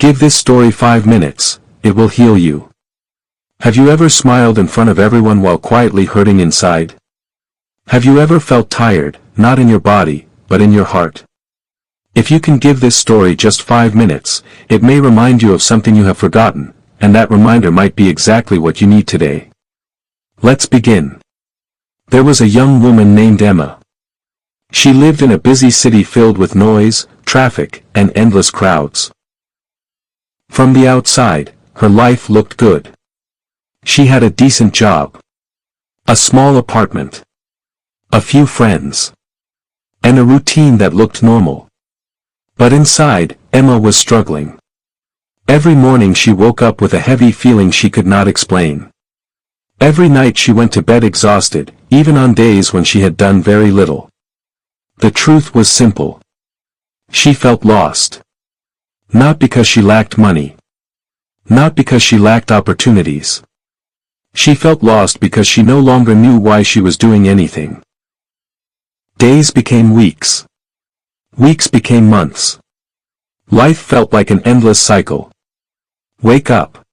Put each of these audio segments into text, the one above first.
Give this story 5 minutes, it will heal you. Have you ever smiled in front of everyone while quietly hurting inside? Have you ever felt tired, not in your body, but in your heart? If you can give this story just 5 minutes, it may remind you of something you have forgotten, and that reminder might be exactly what you need today. Let's begin. There was a young woman named Emma. She lived in a busy city filled with noise, traffic, and endless crowds. From the outside, her life looked good. She had a decent job, a small apartment, a few friends, and a routine that looked normal. But inside, Emma was struggling. Every morning she woke up with a heavy feeling she could not explain. Every night she went to bed exhausted, even on days when she had done very little. The truth was simple. She felt lost. Not because she lacked money. Not because she lacked opportunities. She felt lost because she no longer knew why she was doing anything. Days became weeks. Weeks became months. Life felt like an endless cycle. Wake up.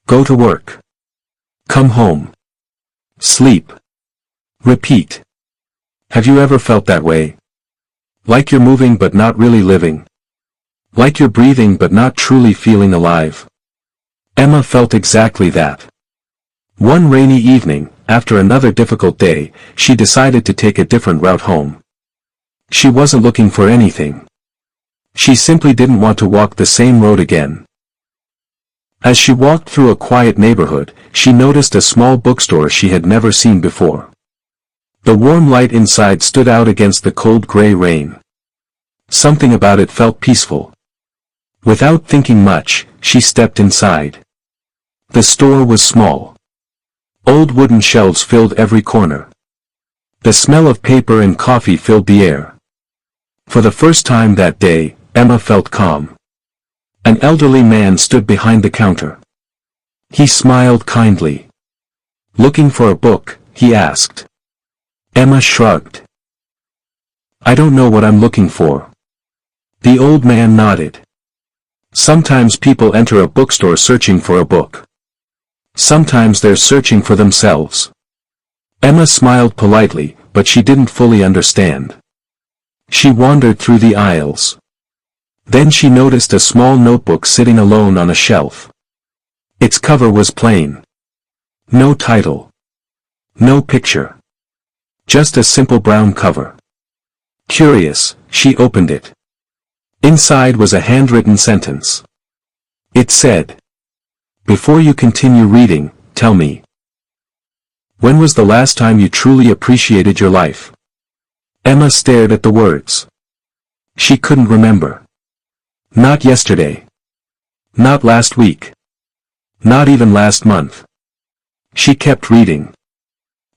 Go to work. Come home. Sleep. Repeat. Have you ever felt that way? Like you're moving but not really living? Like you're breathing but not truly feeling alive? Emma felt exactly that. One rainy evening, after another difficult day, she decided to take a different route home. She wasn't looking for anything. She simply didn't want to walk the same road again. As she walked through a quiet neighborhood, she noticed a small bookstore she had never seen before. The warm light inside stood out against the cold gray rain. Something about it felt peaceful. Without thinking much, she stepped inside. The store was small. Old wooden shelves filled every corner. The smell of paper and coffee filled the air. For the first time that day, Emma felt calm. An elderly man stood behind the counter. He smiled kindly. "Looking for a book?" he asked. Emma shrugged. "I don't know what I'm looking for." The old man nodded. Sometimes people enter a bookstore searching for a book. Sometimes they're searching for themselves. Emma smiled politely, but she didn't fully understand. She wandered through the aisles. Then she noticed a small notebook sitting alone on a shelf. Its cover was plain. No title. No picture. Just a simple brown cover. Curious, she opened it. Inside was a handwritten sentence. It said, "Before you continue reading, tell me. When was the last time you truly appreciated your life?" Emma stared at the words. She couldn't remember. Not yesterday. Not last week. Not even last month. She kept reading.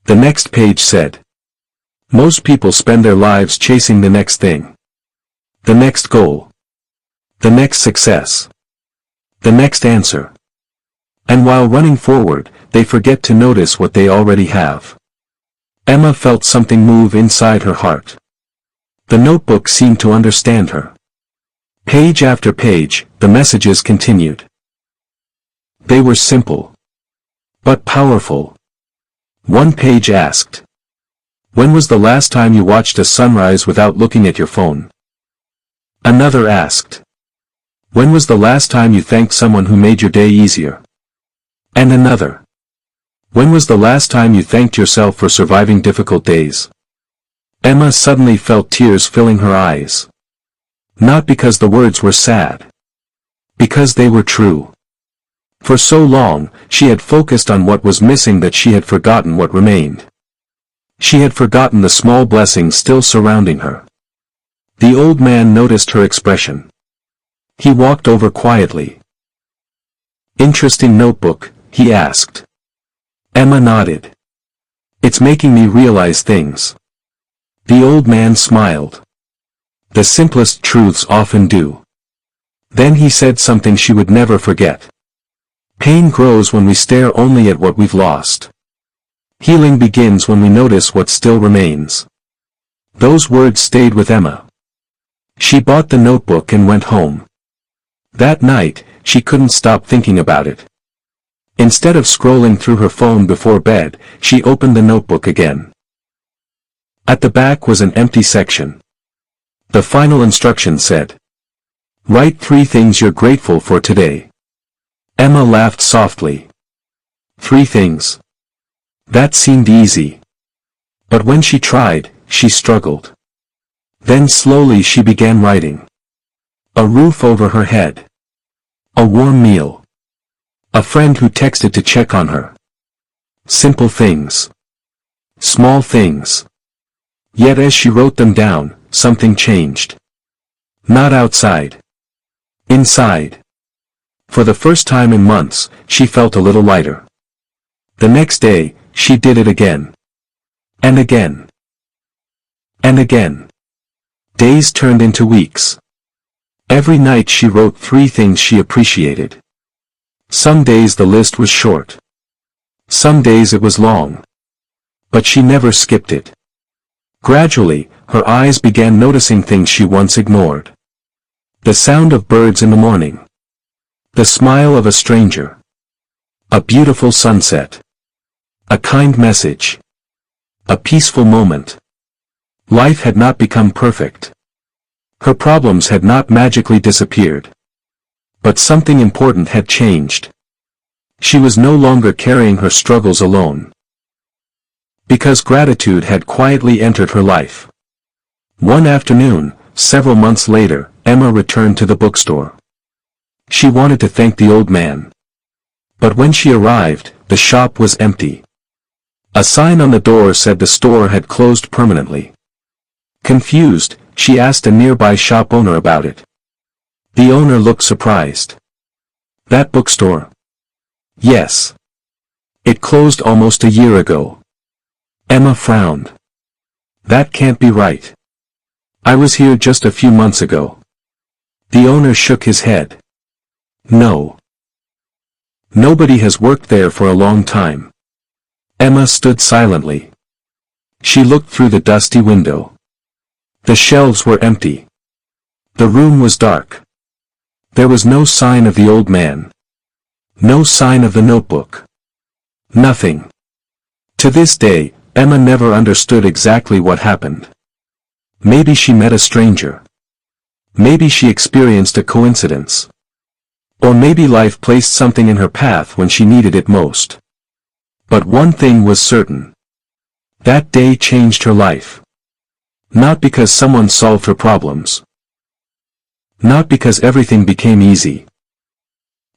The next page said, "Most people spend their lives chasing the next thing. The next goal. The next success. The next answer. And while running forward, they forget to notice what they already have." Emma felt something move inside her heart. The notebook seemed to understand her. Page after page, the messages continued. They were simple, but powerful. One page asked, "When was the last time you watched a sunrise without looking at your phone?" Another asked, "When was the last time you thanked someone who made your day easier?" And another, "When was the last time you thanked yourself for surviving difficult days?" Emma suddenly felt tears filling her eyes. Not because the words were sad. Because they were true. For so long, she had focused on what was missing that she had forgotten what remained. She had forgotten the small blessings still surrounding her. The old man noticed her expression. He walked over quietly. "Interesting notebook?" he asked. Emma nodded. "It's making me realize things." The old man smiled. The simplest truths often do. Then he said something she would never forget. Pain grows when we stare only at what we've lost. Healing begins when we notice what still remains. Those words stayed with Emma. She bought the notebook and went home. That night, she couldn't stop thinking about it. Instead of scrolling through her phone before bed, she opened the notebook again. At the back was an empty section. The final instruction said, "Write 3 things you're grateful for today." Emma laughed softly. 3 things. That seemed easy. But when she tried, she struggled. Then slowly she began writing. A roof over her head. A warm meal. A friend who texted to check on her. Simple things. Small things. Yet as she wrote them down, something changed. Not outside. Inside. For the first time in months, she felt a little lighter. The next day, she did it again. And again. And again. Days turned into weeks. Every night she wrote 3 things she appreciated. Some days the list was short. Some days it was long. But she never skipped it. Gradually, her eyes began noticing things she once ignored. The sound of birds in the morning. The smile of a stranger. A beautiful sunset. A kind message. A peaceful moment. Life had not become perfect. Her problems had not magically disappeared. But something important had changed. She was no longer carrying her struggles alone. Because gratitude had quietly entered her life. One afternoon, several months later, Emma returned to the bookstore. She wanted to thank the old man. But when she arrived, the shop was empty. A sign on the door said the store had closed permanently. Confused, she asked a nearby shop owner about it. The owner looked surprised. "That bookstore?" "Yes. It closed almost a year ago." Emma frowned. "That can't be right. I was here just a few months ago." The owner shook his head. "No. Nobody has worked there for a long time." Emma stood silently. She looked through the dusty window. The shelves were empty. The room was dark. There was no sign of the old man. No sign of the notebook. Nothing. To this day, Emma never understood exactly what happened. Maybe she met a stranger. Maybe she experienced a coincidence. Or maybe life placed something in her path when she needed it most. But one thing was certain. That day changed her life. Not because someone solved her problems. Not because everything became easy.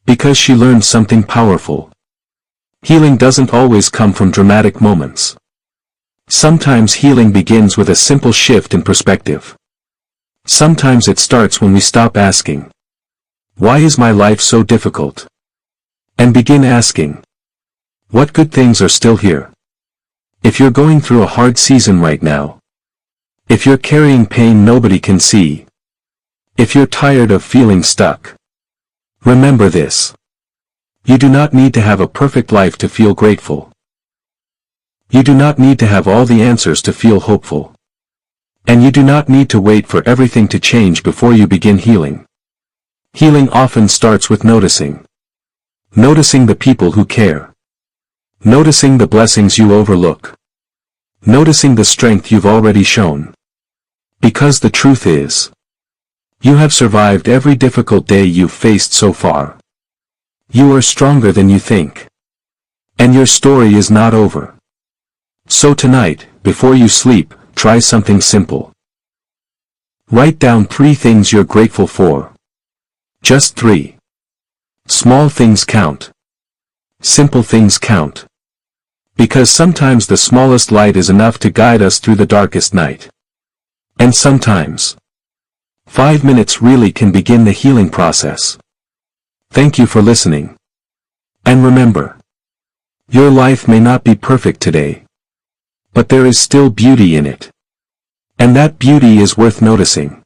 Because she learned something powerful. Healing doesn't always come from dramatic moments. Sometimes healing begins with a simple shift in perspective. Sometimes it starts when we stop asking, "Why is my life so difficult?" and begin asking, "What good things are still here?" If you're going through a hard season right now, if you're carrying pain nobody can see, if you're tired of feeling stuck, remember this. You do not need to have a perfect life to feel grateful. You do not need to have all the answers to feel hopeful. And you do not need to wait for everything to change before you begin healing. Healing often starts with noticing. Noticing the people who care. Noticing the blessings you overlook. Noticing the strength you've already shown. Because the truth is, you have survived every difficult day you've faced so far. You are stronger than you think. And your story is not over. So tonight, before you sleep, try something simple. Write down 3 things you're grateful for. Just 3. Small things count. Simple things count. Because sometimes the smallest light is enough to guide us through the darkest night. And sometimes 5 minutes really can begin the healing process. Thank you for listening. And remember, your life may not be perfect today, but there is still beauty in it. And that beauty is worth noticing.